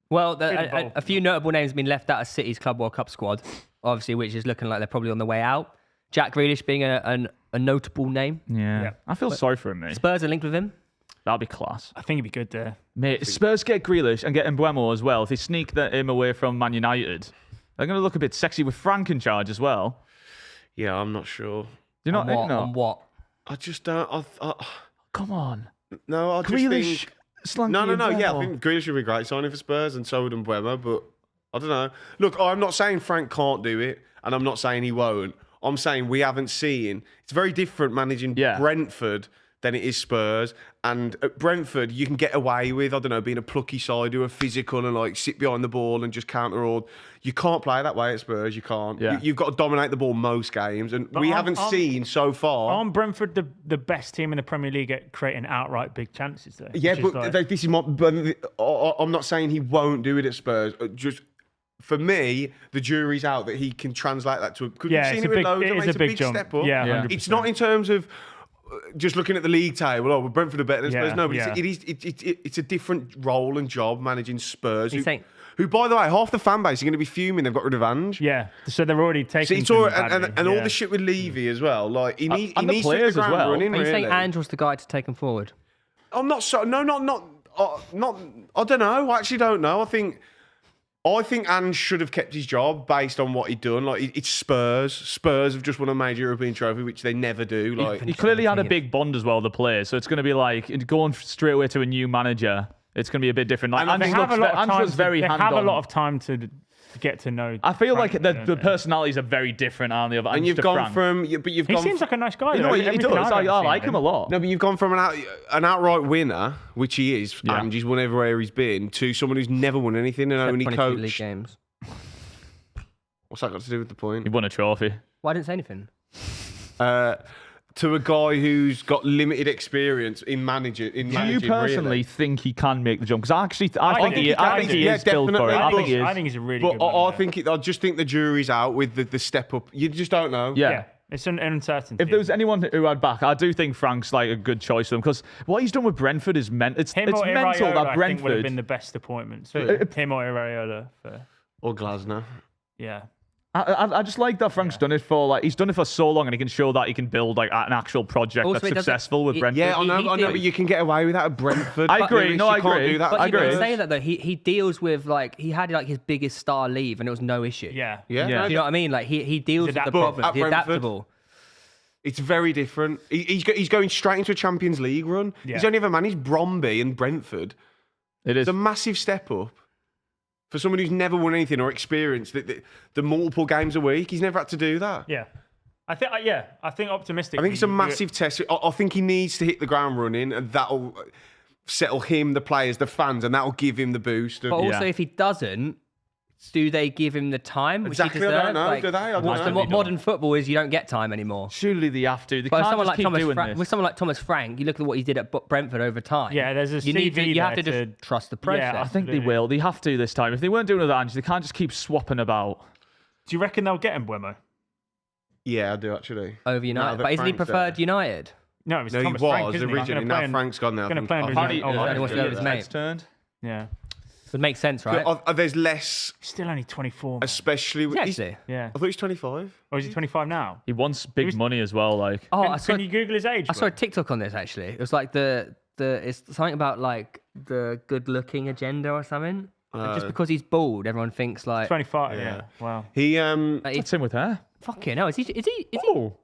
Well, a few notable names have been left out of City's Club World Cup squad, obviously, which is looking like they're probably on the way out. Jack Grealish being a notable name. Yeah. I feel sorry for him, mate. Spurs are linked with him. That'll be class. I think he'd be good there. Mate, Spurs get Grealish and get Mbeumo as well. If they sneak him away from Man United, they're going to look a bit sexy with Frank in charge as well. Yeah, I'm not sure. Do you not think On what? I just don't. Come on. No, I just Grealish. think... Slanky No. Yeah, I Mbeumo. think Grealish would be a great signing for Spurs, and so would Mbeumo, but I don't know. Look, I'm not saying Frank can't do it, and I'm not saying he won't. I'm saying we haven't seen... It's very different managing Brentford than it is Spurs. And at Brentford, you can get away with, I don't know, being a plucky side who are physical and like sit behind the ball and just counter all. You can't play that way at Spurs. You can't. Yeah. You've got to dominate the ball most games. And we haven't seen so far. Aren't Brentford the best team in the Premier League at creating outright big chances though? Yeah, but this is I'm not saying he won't do it at Spurs. Just for me, the jury's out that he can translate that to a... Yeah, you've it's seen it with loads, it is a big jump. Step up. Yeah, 100%. It's not in terms of just looking at the league table. Oh, well, Brentford are better than Spurs. Yeah, No, but yeah. it's a different role and job managing Spurs. He's saying- Who, by the way, half the fan base are going to be fuming. They've got rid of Ange. Yeah, so they're already So taking. it's all, and all the shit with Levy as well. Like he needs the to hit the players as ground well. running. Are you saying really. Ange was the guy to take him forward? I'm not so. No, not. I don't know. I actually don't know. I think Ange should have kept his job based on what he'd done. Like it's Spurs. Spurs have just won a major European trophy, which they never do. Like He clearly had a big bond as well, the players. So it's going to be like going straight away to a new manager. It's going to be a bit different. Like, And They Ange have a looks, lot of Ange time. looks very They hand-on. have a lot of time to get to know. I feel Frank, like don't the they? personalities are very different, aren't they? and you've gone from. But you've He gone. seems like a nice guy. You though. know, he Everything does. I've I ever like seen him a lot. No, but you've gone from an outright winner, which he is. Yeah. Ange, he's won everywhere he's been, to someone who's never won anything and only 22 league coached. games. What's that got to do with the point? He won a trophy. Why didn't say anything? To a guy who's got limited experience in managing. Do you personally think he can make the jump? Because I think he Yeah, is built for it. definitely. I think he is. I think he's a really But good manager. I just think the jury's out with the step up. You just don't know. Yeah. It's an uncertainty. If there was anyone who I'd back, I do think Frank's like a good choice for him because what he's done with Brentford is it's him or mental Iraola, that I think would have been Brentford. the best appointment. So him or Iraola Or Glasner. yeah. I just like that Frank's done it for he's done it for so long and he can show that he can build like an actual project Also, that's he doesn't- successful with he- Brentford. Yeah, I know, He but you can get away with that at Brentford. I agree. Lewis, No, I you can't agree. do that. But I you don't agree. say that though. He deals with he had his biggest star leave and it was no issue. Yeah. Yeah, Yeah. no, Do you know what I mean? Like he deals with the adaptable. problems. At He's Brentford, adaptable. It's very different. He's going straight into a Champions League run. Yeah. He's only ever managed Bromby and Brentford. It is. It's a massive step up for someone who's never won anything or experienced the multiple games a week. He's never had to do that. Yeah. I think optimistic. I think it's a massive test. I think he needs to hit the ground running, and that'll settle him, the players, the fans, and that'll give him the boost. But also, if he doesn't, do they give him the time? Which Exactly, he I deserves? don't know. Do they? I don't what's know. what modern football is, you don't get time anymore. Surely they have to. They But can't someone just like keep Thomas doing Frank, with this. someone like Thomas Frank, you look at what he did at Brentford over time. Yeah, there's a you need to, CV you have to there just trust the process. Yeah, I think they Absolutely. will. They have to this time. If they weren't doing it with Ange, they can't just keep swapping about. Do you reckon they'll get Mbeumo? Yeah, I do actually. over Now United. that But isn't he Frank's preferred there. United? No, it was No, he Thomas was Frank, isn't he? originally. Now Frank's gone there. Going to play under his Apparently, own- he wants to have his mate. It's turned. Yeah. Would make sense, right? There's less, Still only 24. especially with. Actually. Yeah. I thought he's 25. Or is he 25 now? He wants big money as well. Like, Oh, Can you Google his age? I saw a TikTok on this actually. It was like it's something about like the good-looking agenda or something. And just because he's bald, everyone thinks like 25. Yeah. Wow. He like, what's in with her? fucking hell. Is he? Oh,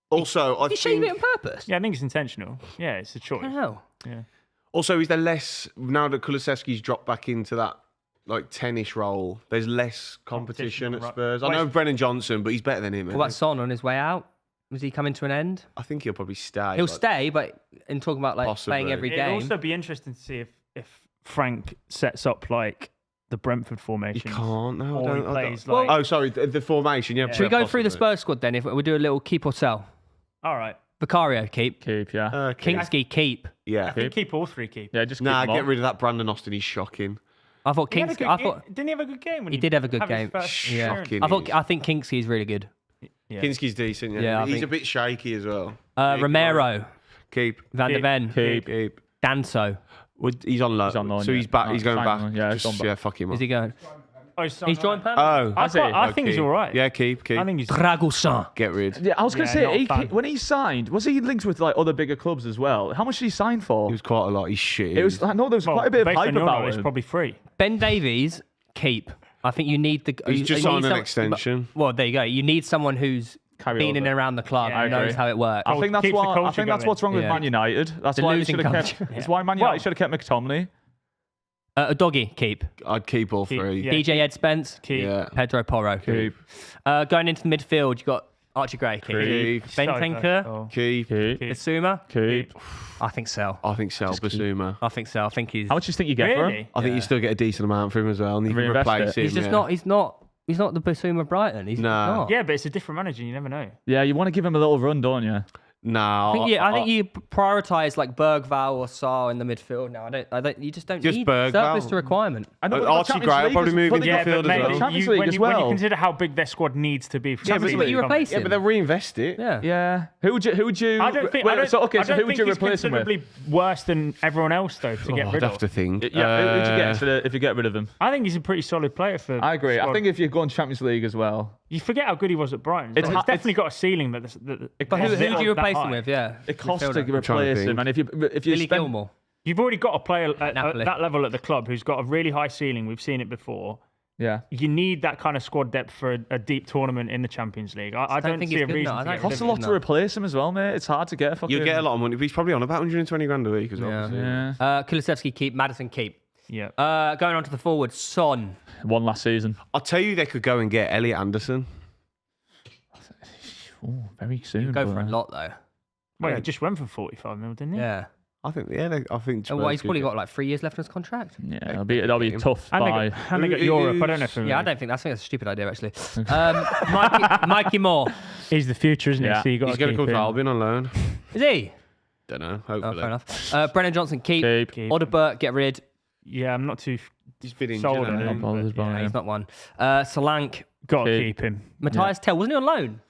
also I Is he shaving it think on purpose? Yeah, I think it's intentional. Yeah, it's a choice. What the hell? Yeah. also is there less now that Kulusevski's dropped back into that like 10-ish role. There's less competition at right. Spurs. I Well, know it's- Brennan Johnson, but he's better than him. What about Son on his way out? Was he coming to an end? I think he'll probably stay. He'll but- stay, but in talking about like Possibly. playing every It'd game. also be interesting to see if Frank sets up like the Brentford You formation. can't. No, Or I he don't. plays Well- like. Oh, sorry, the formation. Yeah. Should we go through the possibly. Spurs squad then? If we do a little keep or sell. All right. Vicario keep. keep, yeah. Kingsky keep. Yeah. I think keep all three keep. Yeah, just Nah, keep him get on. rid of that Brandon Austin. He's shocking. I thought He had a Kingsky. good- I thought didn't he have a good game? When he did have a good his game. first Yeah. appearance? Shocking. I think Kingsky's really good. Yeah. Kinski's decent. Yeah. Yeah, I He's think- a bit shaky as well. Yeah, Romero, Keep. Van der Ven, Keep. Danso. He's on loan. He's on loan, so yeah. he's back. He's going back. Yeah, he's gone back. Yeah, fuck him. Is he going? Oh, He's joined permanent. Oh, I think he's all right. Yeah, keep. I think he's. Dragusin. Get rid. Yeah, I was going to Yeah, not a say, fan. when he signed, was he linked with like other bigger clubs as well? How much did he sign for? It was quite a lot. He's shit. It was. I know there was Well, quite a bit of based hype on your about knowledge, him. probably free. Ben Davies, keep. I think you need the. He's just you need signed an some- extension. Well, there you go. You need someone who's Carry been in over. and around the club Yeah, I and knows agree. how it works. I think that's keeps the why. I culture think that's going. what's wrong with Yeah. Man United. That's The why they losing should have kept. culture. That's why Man United should have kept McTominay. A doggy, keep. I'd keep all three. yeah. DJ Ed Spence, Keep. Yeah. Pedro Porro. Keep. Going into the midfield, you got Archie Gray, keep. Keep. Bentancur, Oh. Keep. Basuma. Keep. I think so. I think so. Basuma. I think so. I think he's. How much do you think you get for him? Really? I think you still get a decent amount for him as well, and you can Reinvest replace it. him. He's just yeah. not. He's not. He's not the Basuma of Brighton. He's Nah. not. Yeah, but it's a different manager. You never know. Yeah, you want to give him a little run, don't you? No, I think you prioritise like Bergval or Sarr in the midfield now. I don't. You just don't Just need Bergval. surplus to requirement. I know, But but Archie Champions Gray will League probably is- move but in they the got- midfield as maybe well. Champions you, League when, as you, when you well. consider how big their squad needs to be for Yeah, Champions but League, you come on. replace Yeah, him. but they'll reinvest it. Yeah. Yeah. Who would you? I don't think. Wait, I don't, so okay, I so don't who would think you he's replace him with? considerably worse than everyone else though to get I'd rid have of. to think. Yeah, who'd you get if you get rid of him? I think he's a pretty solid player for. I agree. I squad. think if you go on Champions League as well, You forget how good he was at Brighton. It's It's, hard- definitely got a ceiling that. But who do you replace him with? Yeah. it costs to Midfielder. replace trying to him. think. And if you Billy spend, Gilmore. You've already got a player at Napoli. that level at the club who's got a really high ceiling. We've seen it before. yeah, You need that kind of squad depth for a deep tournament in the Champions League. I don't think see he's a good reason. enough. I to don't get think costs rid a of lot him. to replace him as well, mate. It's hard to get. You'll get a lot of money. But he's probably on about 120 grand a week as well. Yeah. so- Yeah, Kulusevski keep. Madison keep. Yeah. Going on to the forward, Son. one last season. I'll tell you, they could go and get Elliot Anderson. Oh, very soon. Go but, for a lot though. Well, he just went for 45 mil, didn't he? Yeah. I think. Yeah, I think. And what, he's Spurs probably could got like 3 years left on his contract. Yeah, that'll be tough. And By they got Europe. I don't know if Yeah, I don't think that's a stupid idea actually. Mikey Moore. he's the future, isn't Yeah. he? So you got He's to going to keep come to him. Albion on loan. Is he? Don't know. Oh, Hopefully. fair enough. Brennan Johnson keep. Keep. Odegaard get rid. Yeah, I'm not too He's been injured. sold on hasn't he? him. bothered but by Yeah, him. he's not one. Solanke. Got to Keep. keep him. Matthias Tell wasn't he on loan?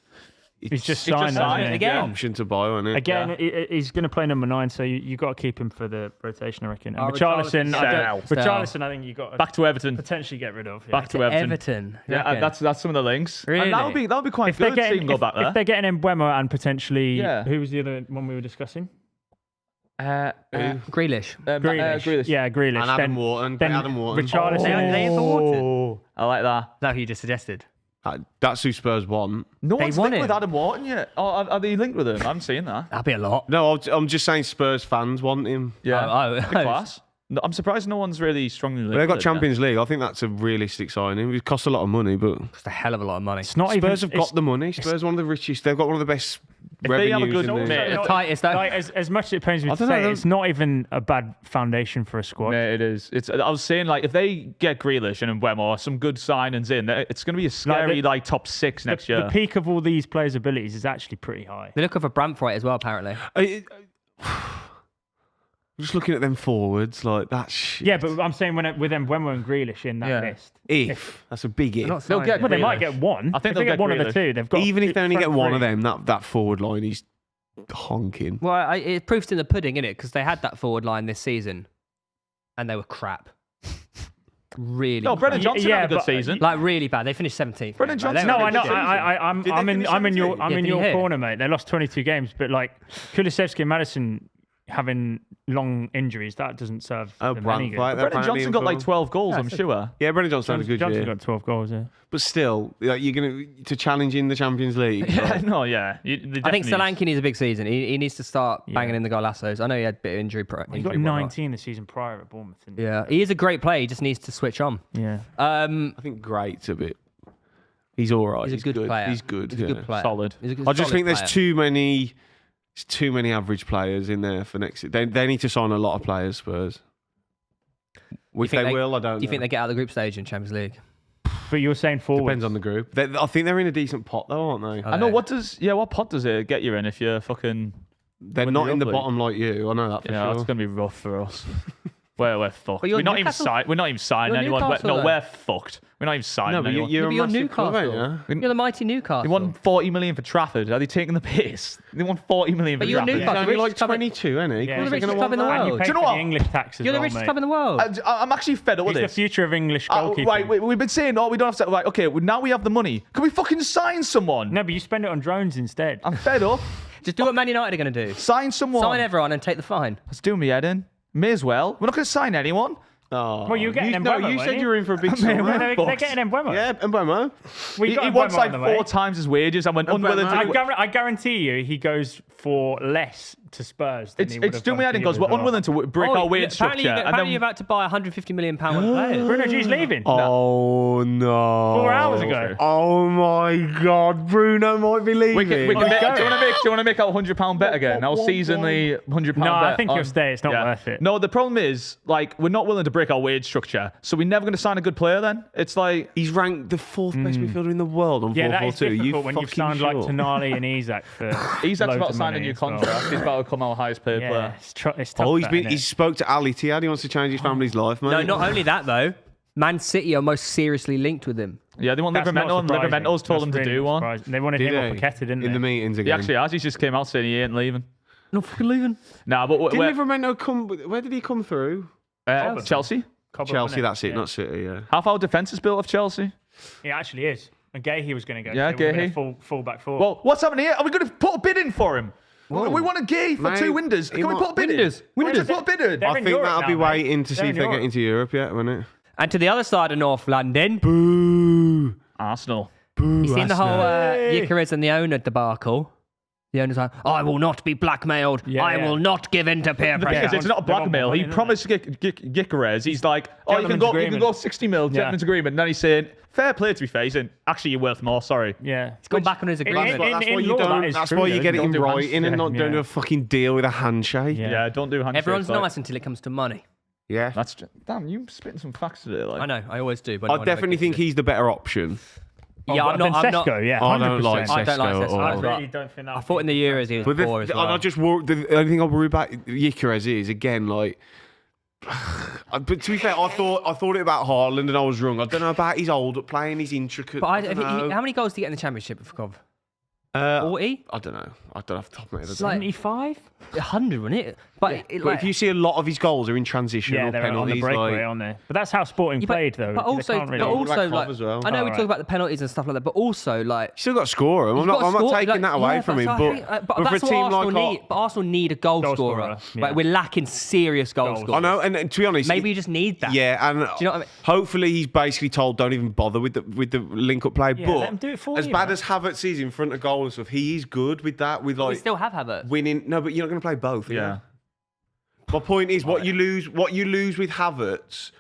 He's just He just signed, signed isn't he? again. Option to buy, isn't it? Again, he's going to play number 9, so you got to keep him for the rotation, I reckon. And Oh, Richarlison, Richarlison. Richarlison, I think you got to Back to Everton. potentially get rid of. Yeah. Back to Everton. Everton. Yeah, reckon? that's some of the links. Really? And that'll be quite If they're good seeing getting, him go back there. if they're getting Mbeumo and potentially, Yeah. who was the other one we were discussing? Grealish. Grealish. Yeah, Grealish. And Adam Wharton. Then Adam Wharton. Richarlison. They in for Wharton? I like that. Is that who you just suggested? That's who Spurs want. No They one's want linked with him. Adam Wharton yet. Oh, are they linked with him? I haven't seen that. That'd be a lot. No, I'm just saying Spurs fans want him. Yeah, Oh, Big class. No, I'm surprised no one's really strongly linked. But they've got with him yet. Champions League. I think that's a realistic signing. It costs a lot of money, but It's a hell of a lot of money. It's not Spurs even. have got the money. Spurs are one of the richest. They've got one of the best If they have a revenues good in there. mate, The tightest, though. Like, as much as it pains me I to don't know, say, though. it's not even a bad foundation for a squad. Mate, it is. I was saying, like, if they get Grealish and Mbeumo, some good signings in, it's going to be a scary, top 6 next year. The peak of all these players' abilities is actually pretty high. They're looking for Brantford as well, apparently. Just looking at them forwards, like that shit. Yeah, but I'm saying with Mbeumo and Grealish in that Yeah. list. If that's a big if. Not They'll signed get yet. Well, they might Grealish. get one. I think if they'll they get get one of the Grealish. two. They've got Even if they only get front one of three. them, that forward line is honking. Well, it proofs in the pudding, innit? Because they had that forward line this season, and they were crap. Really. No, Brennan crap. Johnson Yeah, had a good but- season. Like really bad. They finished 17th. Brennan Like, they Johnson- were No, I really know. shit. I'm Did they in finish I'm in your 17th? I'm Yeah, in did you your hear? corner, mate. They lost 22 games, but like Kulusevski and Madison having long injuries, that doesn't serve Oh, them any good. Brantford. Brennan Johnson got like 12 goals, Yeah, I'm so- sure. Yeah, Brennan Johnson had a good Johnson year, got 12 goals. Yeah. but still, like, you're gonna to challenge in the Champions League. Yeah, no, yeah. I think Solanke needs a big season. He needs to start Yeah. banging in the golassos. I know he had a bit of injury. He got 19 the season prior at Bournemouth. Didn't he? Yeah, he is a great player. He just needs to switch on. Yeah. I think great's a bit. He's all right. He's a good player. He's good. He's a yeah. good player. Solid. He's a good- I just solid think there's player. too many average players in there for next. They need to sign a lot of players. Spurs. If think they will, I don't. Do you think know. they get out of the group stage in Champions League? But you were saying forward. Depends on the group. I think they're in a decent pot though, aren't they? I know, what pot does it get you in if you're fucking... They're Win not the in the Europa League. bottom like you. I know that for Yeah, sure. that's going to be rough for us. We're fucked. But you're We're not even Newcastle- We're not even signing you're anyone. Newcastle, though. We're fucked. We're not even signing No, but anyone. you're a You're massive club, Newcastle. ain't you? You're the mighty Newcastle. They won 40 million for Trafford. Are they taking the piss? They won 40 million But for you're Trafford. Newcastle. He's only like richest club in- 22, isn't he? Yeah, What's he's he the gonna richest club in the want And you world. pay Do you know for what? the English tax as You're the well, richest mate. club in the world. I'm actually fed up with He's the this. future of English goalkeeping. Right, we've been saying, we don't have to. Like, okay, now we have the money. Can we fucking sign someone? No, but you spend it on drones instead. I'm fed up. Just do what Man United are going to do. Sign someone. Sign everyone and take the fine. Let's do me head in. May as well. We're not going to sign anyone. Oh, Well, you're getting you, Mbeumo, no, you weren't said you? you were in for a big Man, summer. we're They're fucked. getting Mbeumo. Yeah, Mbeumo. We He got wants Mbeumo like on the way. 4 times his wages and went unwilling I, to. I guarantee you, he goes for less to Spurs. Than he would It's have do gone me to head in you because as we're well. unwilling to break our wage apparently, structure. And apparently then you're about to buy 150 million pound worth of players. Bruno G's leaving. Oh no! 4 hours ago. Oh my God, Bruno might be leaving. we can Oh, make, go. do you want to make our £100 bet again? Our seasonally £100 bet. No, I think he'll stay. It's not worth it. No, the problem is like we're not willing to break our wage structure, so we're never going to sign a good player. Then it's like He's ranked the 4th best midfielder in the world on Yeah, that is 4-4-2. difficult You when you've fucking signed like sure? Tonali and Isak for Isak's loads about to of sign a money new as well. contract. He's about to become our highest paid Yeah, player. it's tough. Oh, that, innit? he spoke to Ali Tiad. He wants to change his family's life, mate. No, not only that though. Man City are most seriously linked with him. Yeah, they want That's not Livermento, and surprising. Livermento's told That's him to really do one. surprising. They wanted Did him or he? Paqueta, didn't they? In the meetings He again. actually has. He just came out saying he ain't leaving. Not fucking leaving. Nah, but Did Livermento come? Where did he come through? Chelsea. Cobham, Chelsea, innit? that's it, Yeah. not City, yeah. Half our defence is built of Chelsea. He actually is. And Gahey was going to go. Yeah, They were gonna Gahey. full back four. Well, what's happening here? Are we going to put a bid in for him? We want a gay for Mate, 2 windows. he Can we might- put a bid in? Windows. Windows. Put a bid in. They're I in think Europe that'll now, be mate. waiting to They're see in if they get Europe. into Europe yet, won't it? And to the other side of North London, Boo! Arsenal. you seen the whole Gyokeres and the owner debacle. The owner's like, I will not be blackmailed. Yeah, I yeah. will not give in to peer The pressure. thing is, it's not a They want blackmail. more He money, promised Gyokeres. He's like, oh, you can Gentleman's go agreement. 60 mil, Yeah. gentleman's agreement. And then he's saying, fair play to be fair. He's saying, actually, you're worth more. Sorry. Yeah. He's gone back on his agreement. That's why in you law, that don't. is That's true, why you though. get it Don't in do writing and handshake. not don't do Yeah. a fucking deal with a handshake. Yeah. Yeah, don't do handshakes. Everyone's like. nice until it comes to money. Yeah. Damn, you spitting some facts today. Like. I know, I always do. But no I one ever definitely gets think it. he's the better option. Yeah, I'm not. I'm not. Sesko, yeah. I don't 100%. like I don't like Sesko at Sesko. all. I Right. really don't think that. I thought in the Euros he was But poor as well. and I just the only thing I worry about Gyokeres is again like. But to be fair, I thought it about Haaland and I was wrong. I don't know about his old playing, his intricate. But I don't know. how many goals did he get in the Championship for Cov? 40? 40? I don't know. I don't have the top of my head. It's like 75? 100, wasn't it? But, But if you see a lot of his goals are in transition Yeah, or they're on the penalties, breakaway, like, aren't they? But that's how Sporting Yeah, played, though. But They also, can't really- but also Like like, Cov as well. I know we Alright. talk about the penalties and stuff like that, but also like. he's still got to score him. I'm not taking that away from him. But But for a that's what team Arsenal like need. But Arsenal need a goal Goal scorer. scorer, yeah. Like we're lacking serious goal Goals. scorers. I know, and to be honest, Maybe you just need that. yeah, and Do you know what I mean? hopefully he's basically told don't even bother with the link up play. Yeah, but let him do it for as you, bad man. as Havertz is in front of goal and stuff, he is good with that. With We like still have Havertz. winning. No, but you're not going to play both. Yeah. My point is, what you lose with Havertz,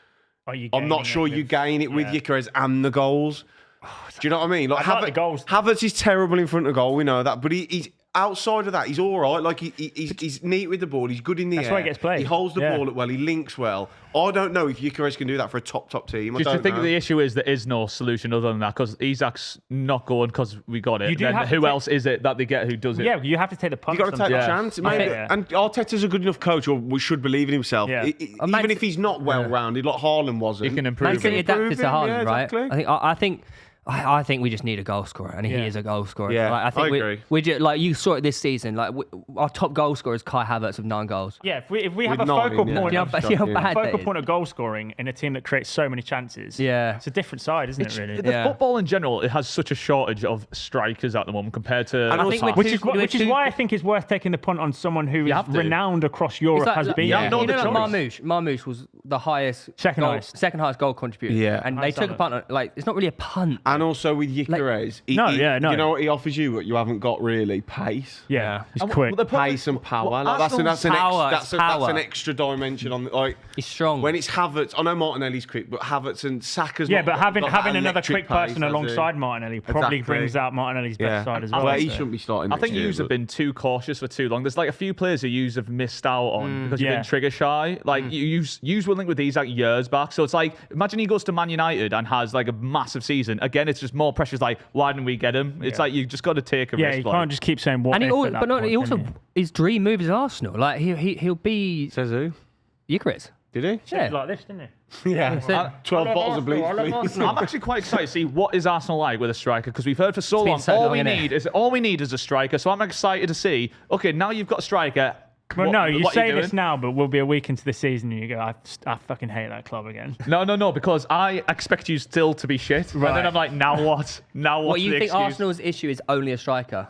Are you I'm not gaining sure it you with- gain it with yeah. Gyokeres and the goals. Do you know what I mean? Like, I like the goals. Havertz is terrible in front of goal. We know that, but he's outside of that. He's all right. Like he's neat with the ball. He's good in the air. That's why he gets played. He holds the Yeah. ball up well. He links well. I don't know if Gyokeres can do that for a top team. Just I to don't think know. the issue is there is no solution other than that because Isak's not going because we got it. You do Then have to who take- else is it that they get who does it? Yeah, you have to take the punt. You got to take Yeah. a chance. I Maybe. think- And Arteta's a good enough coach, or we should believe in himself. Yeah. Even if he's not well-rounded, like Haaland wasn't. He can Man improve City it. adapted to Improving, Haaland, yeah, right? exactly. I think we just need a goal scorer, and he Yeah. is a goal scorer. Yeah, Like, I think I agree. we just, like you saw it this season. Like our top goal scorer is Kai Havertz with 9 goals. Yeah, if we have With a nine, focal yeah. point, Yeah, of, but you know how bad that focal is. point of goal scoring in a team that creates so many chances. Yeah. It's a different side, isn't it? Really. The Yeah. football in general, it has such a shortage of strikers at the moment compared to. And I think we're Which too- is, we're which is too- why I think it's worth taking the punt on someone who is have to. renowned across Europe It's like- has been. Yeah, there. no you know, other like choice. Marmoush was the highest, Second highest. goal contributor. Yeah. and they Nice took a on punt. Like it's not really a punt. And also with Gyokeres, No, no. you know what he offers you? What you haven't got really pace. Yeah, he's And quick. the problem- Pace and power. well, Like, that's an power, that's it's power. an extra dimension on the, like He's strong. when it's Havertz. I know Martinelli's quick, but Havertz and Saka's Yeah, not but got having that another electric quick person pace, has he? alongside Martinelli probably Exactly. brings out Martinelli's Yeah, best side as well, well. he so. shouldn't be starting. I think next year, yous have but- been too cautious for too long. There's like a few players who yous have missed out on because you've yeah. been trigger shy. Like yous were linked with these like years back. So it's like imagine he goes to Man United and has like a massive season. Again, it's just more pressure. It's like why didn't we get him? It's like you just got to take a Yeah, risk. you like. can't just keep saying what. and he if also, at that but no, point, he also can you? his dream move is Arsenal. Like he'll be Says who? Gyokeres. Did he? Yeah. Like this, didn't he? Yeah. 12 bottles of bleach, please. I'm actually quite excited to see what is Arsenal like with a striker, because we've heard for so been long, so all long, we innit? need is a striker. So I'm excited to see. Okay, now you've got a striker. Well, no, you what say doing? this now, but we'll be a week into the season and you go, I fucking hate that club again. No, because I expect you still to be shit. Right. And then I'm like, now what? Now what's What, you the think excuse? Arsenal's issue is only a striker?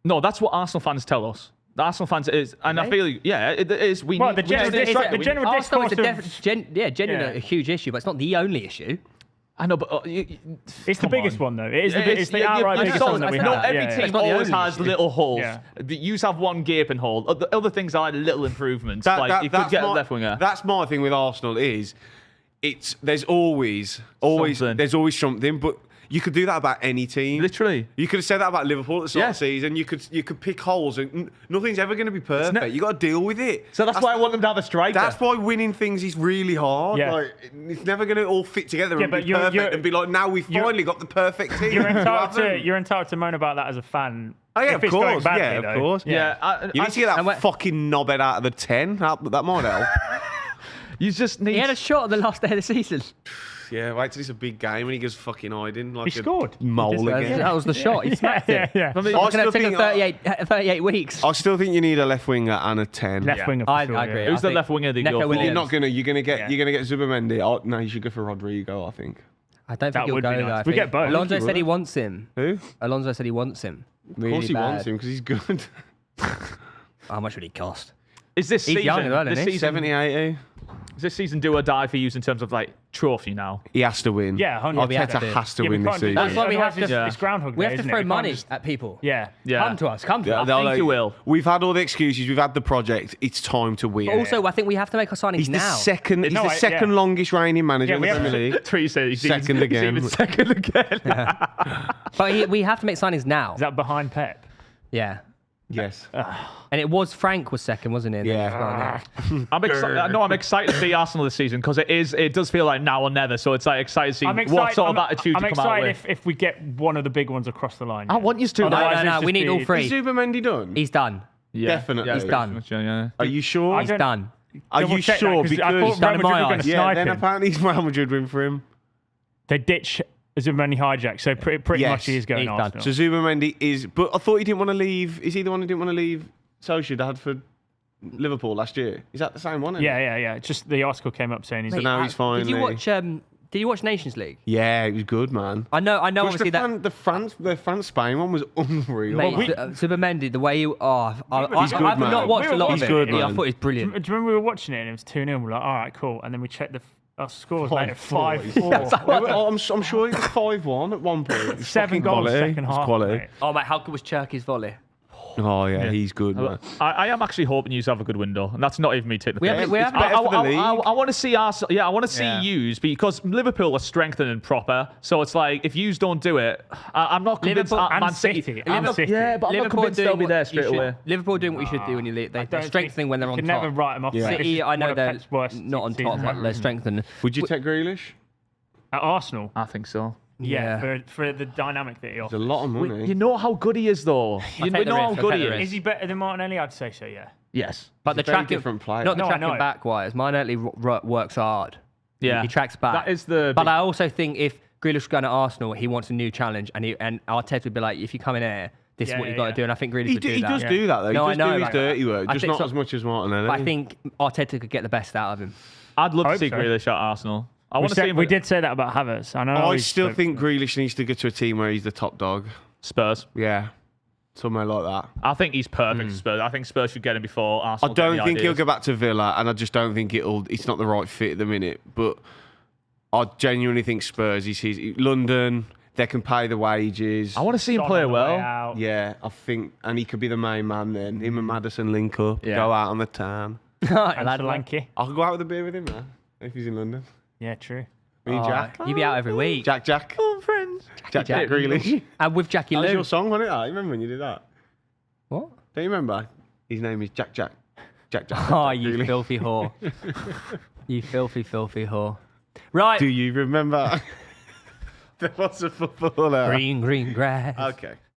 No, that's what Arsenal fans tell us. The Arsenal fans is, and I feel, yeah, it is. We Well, need, the general, we need a striker. the We general need- Arsenal is discourse genuinely a huge issue, but it's not the only issue. I know, but it's the biggest one, though. It is it's the yeah, outright yeah, biggest so one that we no, have. every Yeah, team It's not the always only has issue. little holes. Yeah. You have one gaping hole. Other things are like little improvements. Like you could get a left winger. That's my thing with Arsenal is there's always Something. there's always something, but you could do that about any team. Literally. You could have said that about Liverpool at the start Yeah. of the season. You could pick holes, and nothing's ever going to be perfect. You got to deal with it. So that's why I want them to have a striker. That's why winning things is really hard. Yeah. Like, it's never going to all fit together Yeah, and but be perfect you're- and be like, now we've finally got the perfect team. You're You entitled haven't. to moan about that as a fan. Oh, yeah, if of it's going course. badly, Yeah, of though. course. Yeah. You need to get and that fucking knobhead out of the 10. That might help. You just need. He had a shot on the last day of the season. Yeah, wait till it's a big game and he goes fucking hiding like He a scored. mole again. That was the shot. He smacked it. Yeah. I mean, I It's still going to take think him 38 weeks. I still think you need a left winger and a 10. Left winger. For I sure, agree. Yeah. Who's I the think left winger that you Neco go for? Williams. You're not gonna. You're gonna Yeah. get Zubimendi. Oh, no, you should go for Rodrigo. I think. I don't That think he'll would go be there. nice. I We think. get both. Alonso You said he would. wants him. Who? Alonso said he wants him. Of course he bad. wants him because he's good. How much would he cost? Is this He's season? young as well, this isn't he? season 70, 80. Is this season do or die for you in terms of like trophy now? He has to win. Yeah, 100%. we have to Arteta do. has to Yeah, we win this can't do season. that. That's why we have Otherwise to- It's Groundhog Day. We have to isn't it? throw We can't money just- at people. Yeah. Yeah. Come to us. Come to us. They're think like, you will. We've had all the excuses. We've had the project. It's time to win. But also, I think we have to make our signings he's the now. second. He's No, the second yeah. longest reigning manager Yeah, in we the have Premier to- League. Tree says he's Second even- again. He's even second again. But we have to make signings now. Is that behind Pep? Yeah. Yes. And it was Frank was second, wasn't it? Yeah. I'm excited. No, I'm excited to see Arsenal this season because it does feel like now or never. So it's like excited to see what sort of attitude I'm you come out excited with. if we get one of the big ones across the line. I want you to. Otherwise, No. it's We just need all be- three. Is Zubimendi done? He's done. Yeah. Definitely. Yeah, He's pretty done. much, yeah. Are you sure? I He's don't- done. Are Double you check that, sure? 'cause I Because thought Real Madrid were going to yeah, snipe then him. apparently Real Madrid win for him. They ditch Zubimendi hijack, so pretty Yes. much he is going He's done. Arsenal. So Zubimendi is, but I thought he didn't want to leave. Is he the one who didn't want to leave Sociedad for Liverpool last year? Is that the same one? isn't it? Yeah. It's just the article came up saying he's. So now he's finally. Did you watch? Did you watch Nations League? Yeah, it was good, man. I know. Watch Obviously the France Spain one was unreal. Mate, man. Zubimendi, the way you He's I've good, man. not watched a lot He's of it. good, Yeah, I man. thought it was Do brilliant. you remember we were watching it and it was 2-0? We're like, all right, cool. And then we checked our scores later, 5-4. 5-4. I'm sure it was 5-1 at one point. It's 7 fucking goals quality. second It's half. quality. mate. Oh mate, how good was Cherky's volley? Oh yeah, he's good, man. I am actually hoping you have a good window, and that's not even me taking the We piss. have, we it's have better for the league. I want to see Arsenal. Yeah, I want to see Yeah. yous because Liverpool are strengthening proper. So it's like if yous don't do it, I'm not convinced. Liverpool and Man City. City, and City. Yeah, but I'm not convinced they'll be there straight away. Liverpool doing what you should do when you leave. They're Don't strengthening when they're you on can top. never write them off. Yeah. This City, is I one know of they're Pep's worst not on seasons top, but ever. they're strengthening. Would you take Grealish? At Arsenal. I think so. Yeah, for the dynamic that he It's a offers. lot of money. You know how good he is, though. take We the know how risk, good I'll he take the is. Is he better than Martinelli? I'd say so, yeah. Yes. But the a very tracking, different player. not the No, I know tracking it. back wise. Martinelli works hard. Yeah. He tracks back. That is the. But I also think if Grealish was going to Arsenal, he wants a new challenge, and Arteta would be like, if you come in here, this is what you've got to do. And I think Grealish would do He that. does do that though. No, He I does know, do his like, dirty work, I just think not so- as much as Martinelli. But I think Arteta could get the best out of him. I'd love to hope see so. Grealish at Arsenal. I want to see him We with did say that about Havertz. I know. I he's still the- think Grealish needs to go to a team where he's the top dog. Spurs. Yeah, somewhere like that. I think he's perfect for Spurs. I think Spurs should get him before I Arsenal. get don't the think he'll ideas. go back to Villa, and I just don't think it's not the right fit at the minute. But I genuinely think Spurs. He's London. They can pay the wages. I want to see him Son play on the way well. out. Yeah, I think, and he could be the main man then. Him and Maddison link up, Yeah. go out on the town. And Solanke. I could go out with a beer with him now if he's in London. Yeah, true. Me and Jack. You'd be out every week. Jack. Oh, friends. Jack Grealish. And with Jackie That was Lou. your song, wasn't it? You remember when you did that? What? Don't you remember? His name is Jack. Oh, you filthy whore. You filthy whore. Right. Do you remember? There was a footballer. Green grass. Okay.